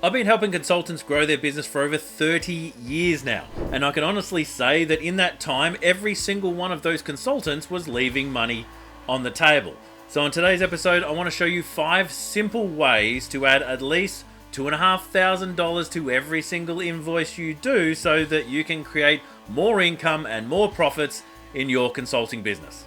I've been helping consultants grow their business for over 30 years now, and I can honestly say that in that time, every single one of those consultants was leaving money on the table. So in today's episode, I want to show you 5 simple ways to add at least $2,500 to every single invoice you do so that you can create more income and more profits in your consulting business.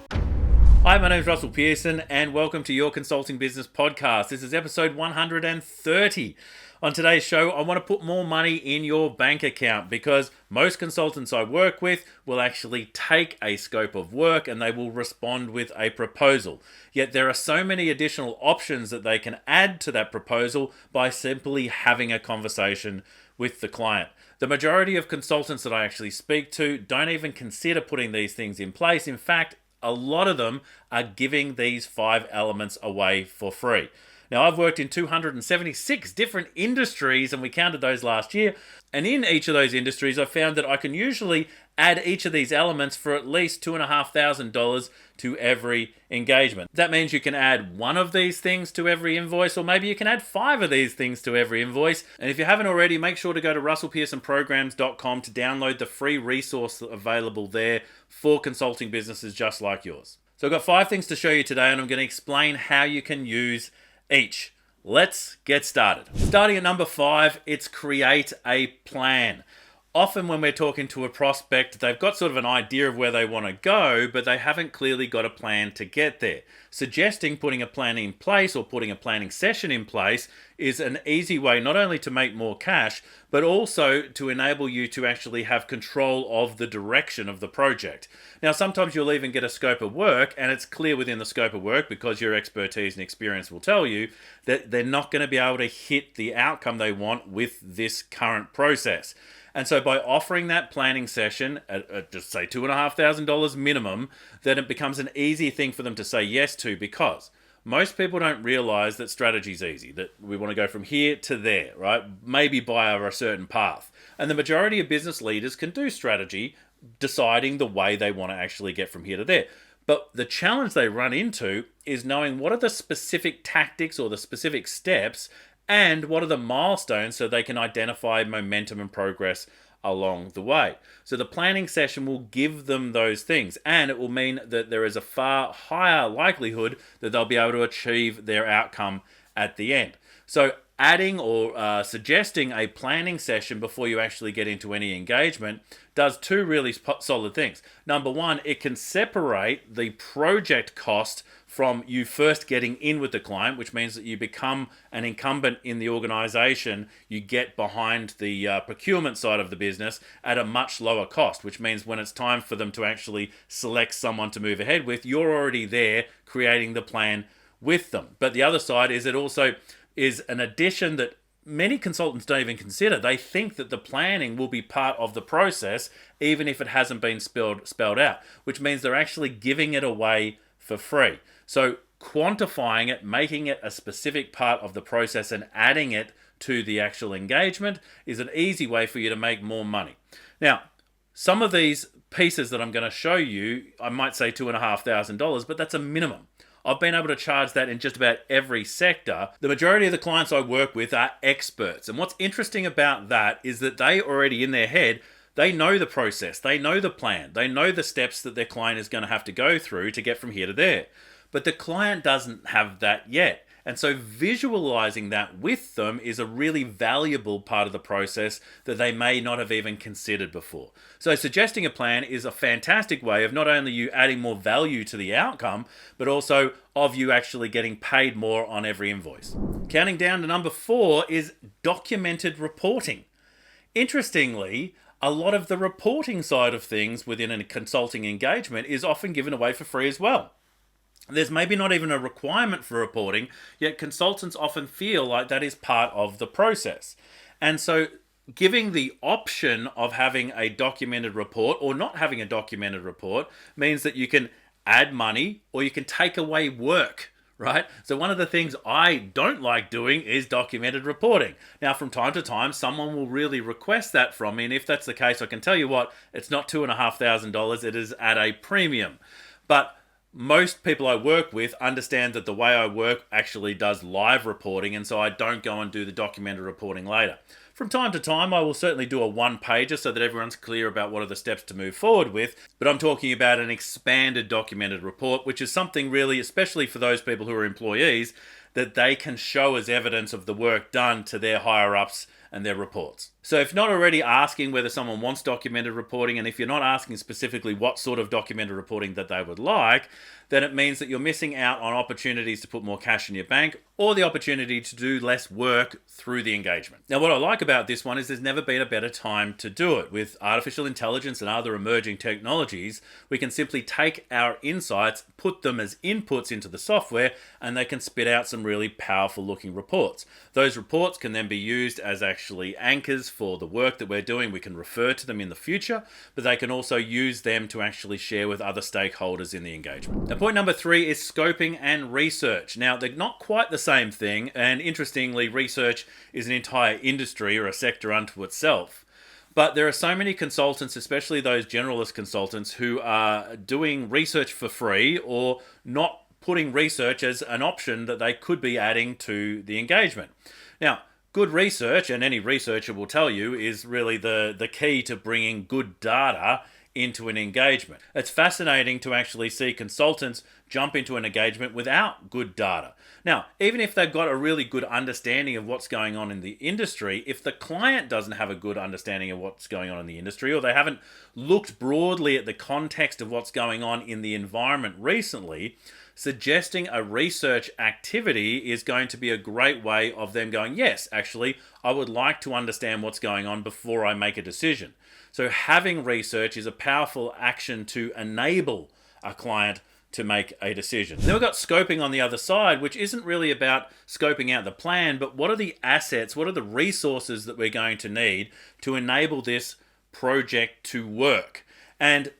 Hi, my name is Russell Pearson and welcome to Your Consulting Business Podcast. This is episode 130. On today's show, I want to put more money in your bank account because most consultants I work with will actually take a scope of work and they will respond with a proposal. Yet there are so many additional options that they can add to that proposal by simply having a conversation with the client. The majority of consultants that I actually speak to don't even consider putting these things in place. In fact, a lot of them are giving these 5 elements away for free. Now, I've worked in 276 different industries, and we counted those last year. And in each of those industries, I've found that I can usually add each of these elements for at least $2,500 to every engagement. That means you can add 1 of these things to every invoice, or maybe you can add 5 of these things to every invoice. And if you haven't already, make sure to go to russellpearsonprograms.com to download the free resource available there for consulting businesses just like yours. So I've got 5 things to show you today, and I'm going to explain how you can use each. Let's get started. Starting at number 5, it's create a plan. Often when we're talking to a prospect, they've got sort of an idea of where they want to go, but they haven't clearly got a plan to get there. Suggesting putting a plan in place or putting a planning session in place is an easy way not only to make more cash, but also to enable you to actually have control of the direction of the project. Now, sometimes you'll even get a scope of work, and it's clear within the scope of work, because your expertise and experience will tell you that they're not going to be able to hit the outcome they want with this current process. And so by offering that planning session at just say $2,500 minimum, then it becomes an easy thing for them to say yes to, because most people don't realize that strategy is easy, that we want to go from here to there, right? Maybe by a certain path. And the majority of business leaders can do strategy, deciding the way they want to actually get from here to there. But the challenge they run into is knowing what are the specific tactics or the specific steps and what are the milestones so they can identify momentum and progress along the way. So the planning session will give them those things, and it will mean that there is a far higher likelihood that they'll be able to achieve their outcome at the end. So adding or suggesting a planning session before you actually get into any engagement does 2 really solid things. Number 1, it can separate the project cost from you first getting in with the client, which means that you become an incumbent in the organization. You get behind the procurement side of the business at a much lower cost, which means when it's time for them to actually select someone to move ahead with, you're already there creating the plan with them. But the other side is it also is an addition that many consultants don't even consider. They think that the planning will be part of the process, even if it hasn't been spelled out, which means they're actually giving it away for free. So quantifying it, making it a specific part of the process and adding it to the actual engagement is an easy way for you to make more money. Now, some of these pieces that I'm going to show you, I might say $2,500, but that's a minimum. I've been able to charge that in just about every sector. The majority of the clients I work with are experts. And what's interesting about that is that they already in their head, they know the process, they know the plan, they know the steps that their client is going to have to go through to get from here to there. But the client doesn't have that yet. And so visualizing that with them is a really valuable part of the process that they may not have even considered before. So suggesting a plan is a fantastic way of not only you adding more value to the outcome, but also of you actually getting paid more on every invoice. Counting down to number 4 is documented reporting. Interestingly, a lot of the reporting side of things within a consulting engagement is often given away for free as well. There's maybe not even a requirement for reporting, yet consultants often feel like that is part of the process. And so giving the option of having a documented report or not having a documented report means that you can add money or you can take away work, right? So one of the things I don't like doing is documented reporting. Now, from time to time, someone will really request that from me. And if that's the case, I can tell you what, it's not $2,500, it is at a premium. But most people I work with understand that the way I work actually does live reporting, and so I don't go and do the documented reporting later. From time to time, I will certainly do a one-pager so that everyone's clear about what are the steps to move forward with, but I'm talking about an expanded documented report, which is something really, especially for those people who are employees, that they can show as evidence of the work done to their higher-ups and their reports. So if not already asking whether someone wants documented reporting, and if you're not asking specifically what sort of documented reporting that they would like, then it means that you're missing out on opportunities to put more cash in your bank or the opportunity to do less work through the engagement. Now, what I like about this one is there's never been a better time to do it. With artificial intelligence and other emerging technologies, we can simply take our insights, put them as inputs into the software, and they can spit out some really powerful looking reports. Those reports can then be used as actually anchors for the work that we're doing. We can refer to them in the future, but they can also use them to actually share with other stakeholders in the engagement. Now, point number 3 is scoping and research. Now, they're not quite the same thing, and interestingly, research is an entire industry or a sector unto itself. But there are so many consultants, especially those generalist consultants, who are doing research for free or not putting research as an option that they could be adding to the engagement. Now, good research, and any researcher will tell you, is really the key to bringing good data into an engagement. It's fascinating to actually see consultants jump into an engagement without good data. Now, even if they've got a really good understanding of what's going on in the industry, if the client doesn't have a good understanding of what's going on in the industry, or they haven't looked broadly at the context of what's going on in the environment recently, suggesting a research activity is going to be a great way of them going, yes, actually, I would like to understand what's going on before I make a decision. So having research is a powerful action to enable a client to make a decision. Then we've got scoping on the other side, which isn't really about scoping out the plan, but what are the assets, what are the resources that we're going to need to enable this project to work? And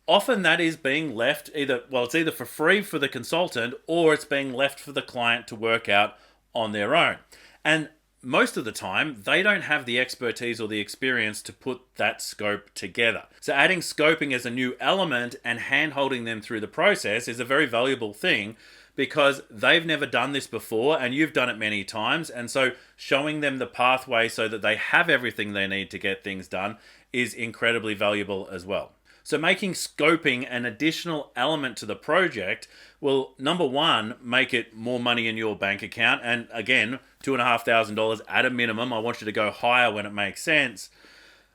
often that is being left it's either for free for the consultant or it's being left for the client to work out on their own. And most of the time, they don't have the expertise or the experience to put that scope together. So adding scoping as a new element and hand-holding them through the process is a very valuable thing because they've never done this before and you've done it many times. And so showing them the pathway so that they have everything they need to get things done is incredibly valuable as well. So making scoping an additional element to the project will, number one, make it more money in your bank account. And again, $2,500 at a minimum. I want you to go higher when it makes sense.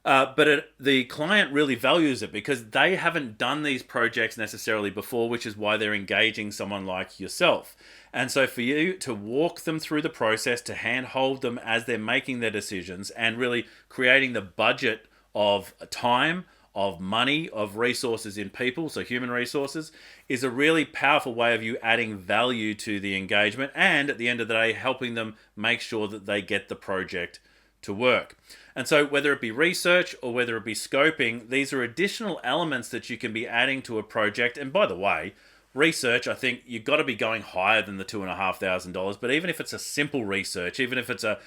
But the client really values it because they haven't done these projects necessarily before, which is why they're engaging someone like yourself. And so for you to walk them through the process, to handhold them as they're making their decisions and really creating the budget of time, of money, of resources in people, so human resources, is a really powerful way of you adding value to the engagement and at the end of the day helping them make sure that they get the project to work. And so whether it be research or whether it be scoping, these are additional elements that you can be adding to a project. And by the way, research, I think you've got to be going higher than the $2,500. But even if it's a simple research, even if it's a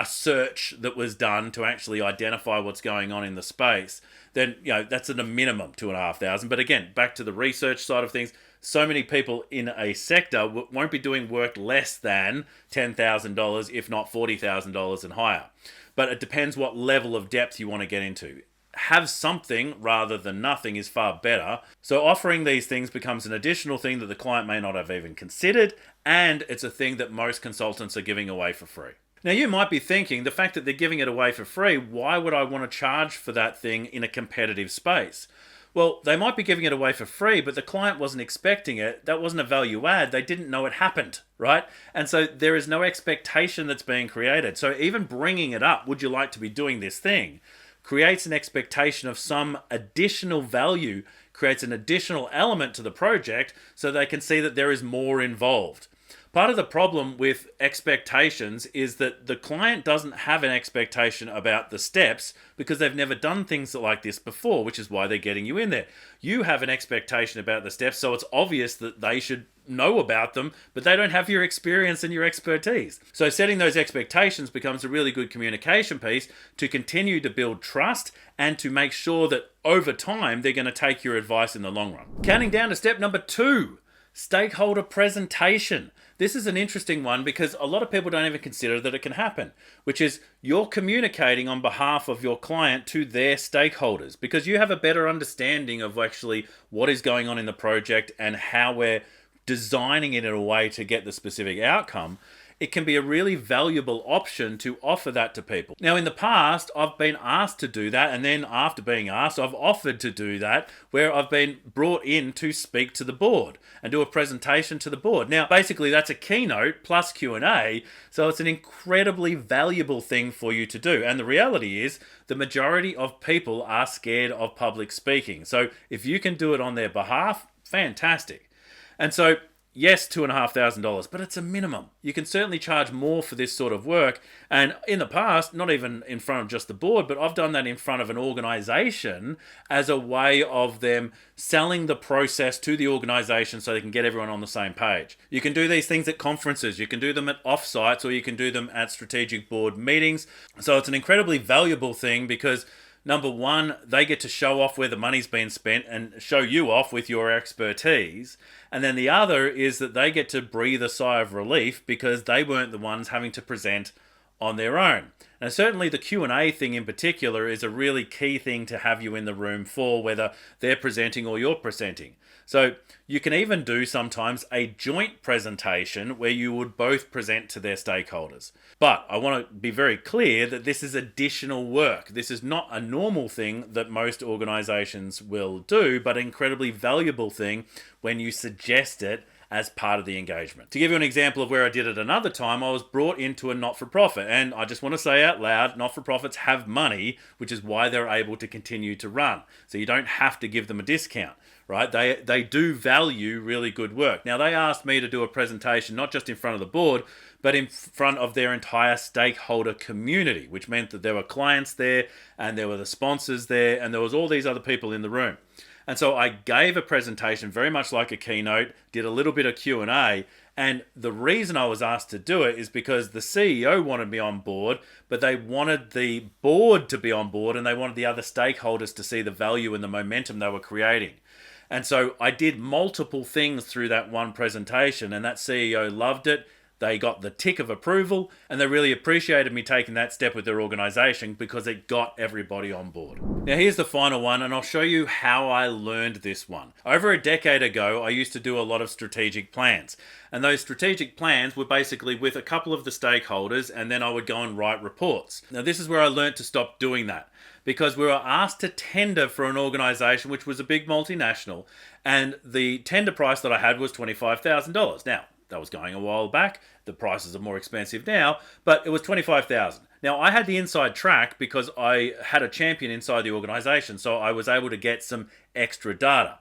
search that was done to actually identify what's going on in the space, then that's at a minimum $2,500. But again, back to the research side of things, so many people in a sector won't be doing work less than $10,000, if not $40,000 and higher. But it depends what level of depth you want to get into. Have something rather than nothing is far better. So offering these things becomes an additional thing that the client may not have even considered, and it's a thing that most consultants are giving away for free. Now you might be thinking, the fact that they're giving it away for free, why would I want to charge for that thing in a competitive space? Well, they might be giving it away for free, but the client wasn't expecting it. That wasn't a value add. They didn't know it happened, right? And so there is no expectation that's being created. So even bringing it up, would you like to be doing this thing, creates an expectation of some additional value, creates an additional element to the project so they can see that there is more involved. Part of the problem with expectations is that the client doesn't have an expectation about the steps because they've never done things like this before, which is why they're getting you in there. You have an expectation about the steps, so it's obvious that they should know about them, but they don't have your experience and your expertise. So setting those expectations becomes a really good communication piece to continue to build trust and to make sure that over time they're going to take your advice in the long run. Counting down to step number 2. Stakeholder presentation. This is an interesting one because a lot of people don't even consider that it can happen, which is you're communicating on behalf of your client to their stakeholders because you have a better understanding of actually what is going on in the project and how we're designing it in a way to get the specific outcome. It can be a really valuable option to offer that to people. Now, in the past, I've been asked to do that, and then after being asked, I've offered to do that, where I've been brought in to speak to the board and do a presentation to the board. Now, basically, that's a keynote plus Q&A, so it's an incredibly valuable thing for you to do. And the reality is, the majority of people are scared of public speaking. So if you can do it on their behalf, fantastic. And so, yes, $2,500, but it's a minimum. You can certainly charge more for this sort of work. And in the past, not even in front of just the board, but I've done that in front of an organization as a way of them selling the process to the organization so they can get everyone on the same page. You can do these things at conferences, you can do them at offsites, or you can do them at strategic board meetings. So it's an incredibly valuable thing because number one, they get to show off where the money's been spent and show you off with your expertise. And then the other is that they get to breathe a sigh of relief because they weren't the ones having to present on their own. And certainly the Q&A thing in particular is a really key thing to have you in the room for, whether they're presenting or you're presenting. So you can even do sometimes a joint presentation where you would both present to their stakeholders. But I want to be very clear that this is additional work. This is not a normal thing that most organizations will do, but an incredibly valuable thing when you suggest it as part of the engagement. To give you an example of where I did it another time, I was brought into a not-for-profit, and I just want to say out loud, not-for-profits have money, which is why they're able to continue to run. So you don't have to give them a discount, right? They do value really good work. Now, they asked me to do a presentation, not just in front of the board, but in front of their entire stakeholder community, which meant that there were clients there, and there were the sponsors there, and there was all these other people in the room. And so I gave a presentation very much like a keynote, did a little bit of Q&A, and the reason I was asked to do it is because the CEO wanted me on board, but they wanted the board to be on board and they wanted the other stakeholders to see the value and the momentum they were creating. And so I did multiple things through that one presentation, and that CEO loved it. They got the tick of approval, and they really appreciated me taking that step with their organization because it got everybody on board. Now here's the final one, and I'll show you how I learned this one. Over a decade ago, I used to do a lot of strategic plans. And those strategic plans were basically with a couple of the stakeholders, and then I would go and write reports. Now this is where I learned to stop doing that, because we were asked to tender for an organization which was a big multinational, and the tender price that I had was $25,000. Now, that was going a while back. The prices are more expensive now, but it was $25,000. Now, I had the inside track because I had a champion inside the organization, so I was able to get some extra data.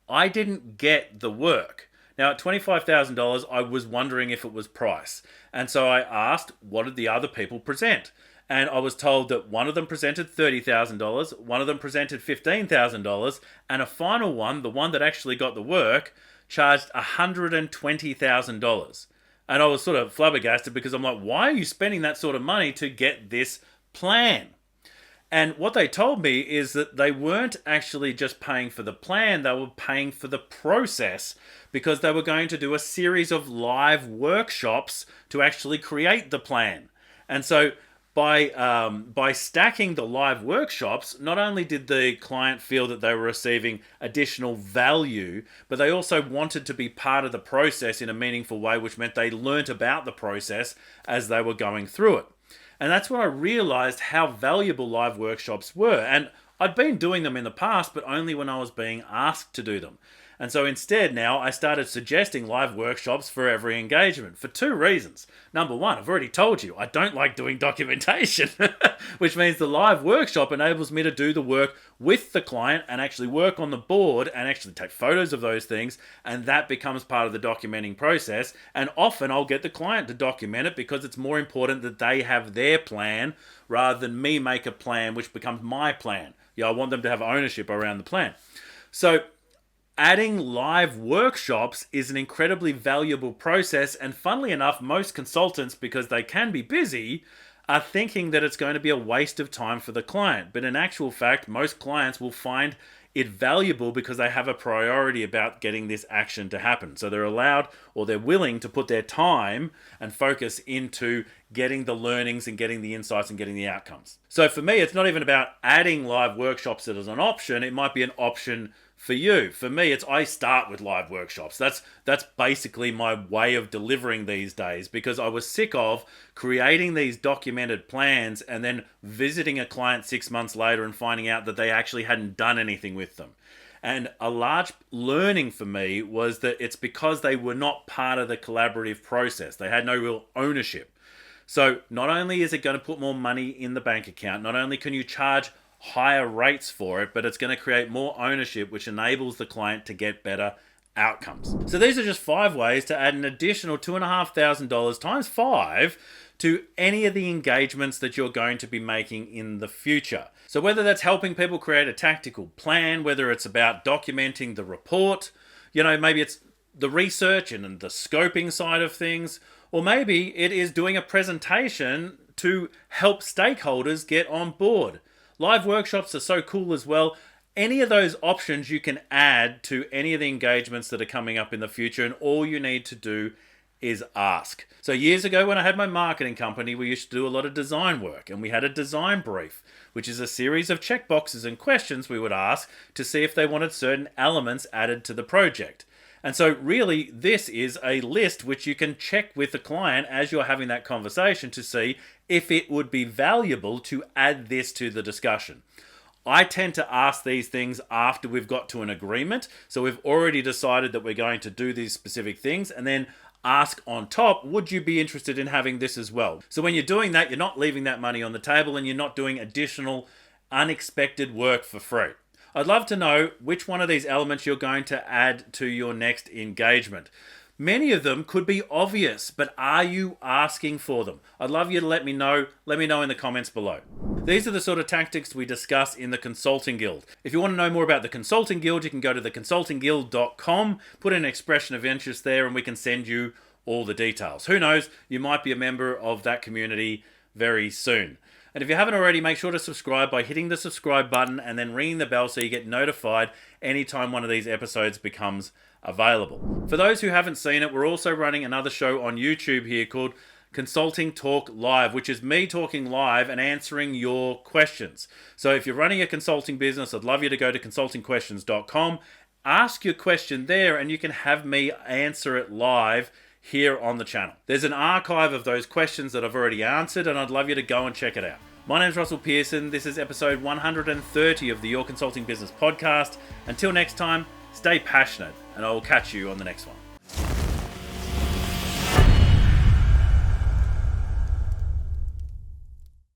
I didn't get the work. Now, at $25,000, I was wondering if it was price. And so I asked, what did the other people present? And I was told that one of them presented $30,000, one of them presented $15,000, and a final one, the one that actually got the work, charged $120,000. And I was sort of flabbergasted because I'm like, why are you spending that sort of money to get this plan? And what they told me is that they weren't actually just paying for the plan, they were paying for the process because they were going to do a series of live workshops to actually create the plan. And so by stacking the live workshops, not only did the client feel that they were receiving additional value, but they also wanted to be part of the process in a meaningful way, which meant they learnt about the process as they were going through it. And that's when I realized how valuable live workshops were. And I'd been doing them in the past, but only when I was being asked to do them. And so instead now I started suggesting live workshops for every engagement for two reasons. Number one, I've already told you, I don't like doing documentation, which means the live workshop enables me to do the work with the client and actually work on the board and actually take photos of those things. And that becomes part of the documenting process. And often I'll get the client to document it because it's more important that they have their plan rather than me make a plan, which becomes my plan. I want them to have ownership around the plan. So adding live workshops is an incredibly valuable process, and funnily enough, most consultants, because they can be busy, are thinking that it's going to be a waste of time for the client. But in actual fact, most clients will find it valuable because they have a priority about getting this action to happen. So they're allowed, or they're willing to put their time and focus into getting the learnings and getting the insights and getting the outcomes. So for me, it's not even about adding live workshops as an option. It might be an option for you. For me, I start with live workshops. That's basically my way of delivering these days, because I was sick of creating these documented plans and then visiting a client 6 months later and finding out that they actually hadn't done anything with them. And a large learning for me was that it's because they were not part of the collaborative process. They had no real ownership. So not only is it going to put more money in the bank account, not only can you charge higher rates for it, but it's going to create more ownership, which enables the client to get better outcomes. So these are just 5 ways to add an additional $2,500 times 5 to any of the engagements that you're going to be making in the future. So whether that's helping people create a tactical plan, whether it's about documenting the report, maybe it's the research and the scoping side of things, or maybe it is doing a presentation to help stakeholders get on board. Live workshops are so cool as well. Any of those options you can add to any of the engagements that are coming up in the future, and all you need to do is ask. So years ago when I had my marketing company, we used to do a lot of design work, and we had a design brief, which is a series of checkboxes and questions we would ask to see if they wanted certain elements added to the project. And so really, this is a list which you can check with the client as you're having that conversation to see if it would be valuable to add this to the discussion. I tend to ask these things after we've got to an agreement. So we've already decided that we're going to do these specific things, and then ask on top, would you be interested in having this as well? So when you're doing that, you're not leaving that money on the table, and you're not doing additional unexpected work for free. I'd love to know which one of these elements you're going to add to your next engagement. Many of them could be obvious, but are you asking for them? I'd love you to let me know. Let me know in the comments below. These are the sort of tactics we discuss in the Consulting Guild. If you want to know more about the Consulting Guild, you can go to theconsultingguild.com, put in an expression of interest there, and we can send you all the details. Who knows, you might be a member of that community very soon. And if you haven't already, make sure to subscribe by hitting the subscribe button and then ringing the bell so you get notified anytime one of these episodes becomes available. For those who haven't seen it, we're also running another show on YouTube here called Consulting Talk Live, which is me talking live and answering your questions. So if you're running a consulting business, I'd love you to go to consultingquestions.com, ask your question there, and you can have me answer it live here on the channel. There's an archive of those questions that I've already answered, and I'd love you to go and check it out. My name's Russell Pearson. This is episode 130 of the Your Consulting Business podcast. Until next time, stay passionate, and I will catch you on the next one.